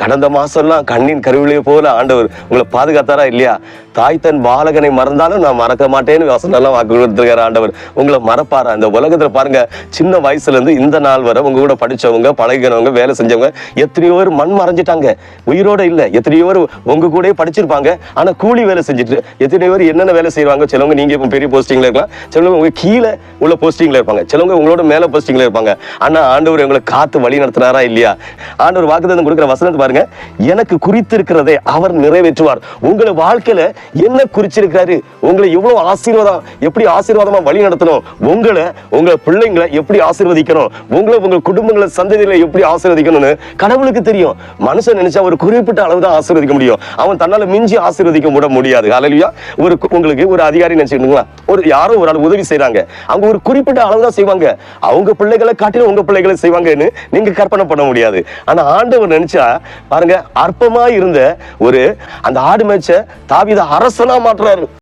கடந்த மாசம்லாம் கண்ணின் கருவிலே போல ஆண்டவர் உங்களை பாதுகாத்தாரா இல்லையா? தாய் தன் பாலகனை மறந்தாலும் நான் மறக்க மாட்டேன்னு வசனம்லாம் வாக்கு கொடுத்துருக்காரு ஆண்டவர். உங்களை மறப்பாரா? இந்த உலகத்துல பாருங்க, சின்ன வயசுல இருந்து இந்த நாள் வரை உங்க கூட படிச்சவங்க, பழகினவங்க, வேலை செஞ்சவங்க எத்தனையோ பேர் மண் மறைஞ்சிட்டாங்க, உயிரோட இல்ல. எத்தனையோ பேர் உங்க கூட படிச்சிருப்பாங்க, ஆனா கூலி வேலை செஞ்சுட்டு எத்தனையோ பேர் என்னென்ன வேலை செய்வாங்க. சிலவங்க நீங்க இப்ப பெரிய போஸ்டிங்ல இருக்கலாம், சிலவங்க உங்க கீழே உள்ள போஸ்டிங்ல இருப்பாங்க, சிலவங்க உங்களோட மேல போஸ்டிங்ல இருப்பாங்க. ஆனா ஆண்டவர் உங்களை காத்து வழி நடத்துறாரா இல்லையா? ஆண்டவர் வாக்குத்தத்தம் கொடுக்கிற வசனத்தை பாருங்க, எனக்கு குறித்திருக்கிறதை அவர் நிறைவேற்றுவார். உங்களை வாழ்க்கையில என்ன குறிச்சிருக்கிறாரு, உங்களை எவ்வளவு ஆசீர்வாதம், எப்படி ஆசீர்வாதமா வழி நடத்தணும், உங்க பிள்ளைங்களை எப்படி ஆசீர்வதிக்கணும், உங்க குடும்பங்களை சந்ததிகளை எப்படி ஆசீர்வதிக்கணும்னு கடவுளுக்கு தெரியும். மனுஷன் நினைச்சா ஒரு குறிப்பிட்ட அளவு தான் ஆசீர்வதிக்க முடியும், அவன் தன்னால மிஞ்சி ஆசீர்வதிக்க முடியாது. ஹல்லேலூயா. உங்களுக்கு ஒரு அதிகாரி நினைச்சுக்கிட்டுங்களா, யாரோ ஒரு ஆள் உதவி செய்யறாங்க, அவங்க ஒரு குறிப்பிட்ட அளவு தான் செய்வாங்க, அவங்க பிள்ளைகளை காட்டிலும் உங்க பிள்ளைகளை செய்வாங்கன்னு நீங்க கற்பனை பண்ண முடியாது. ஆனா ஆண்டவர் நினைச்சா பாருங்க, அற்பமா இருந்த அந்த ஆடு மேய்ச்ச தாவீதை அரசனா மாற்றுறாரு.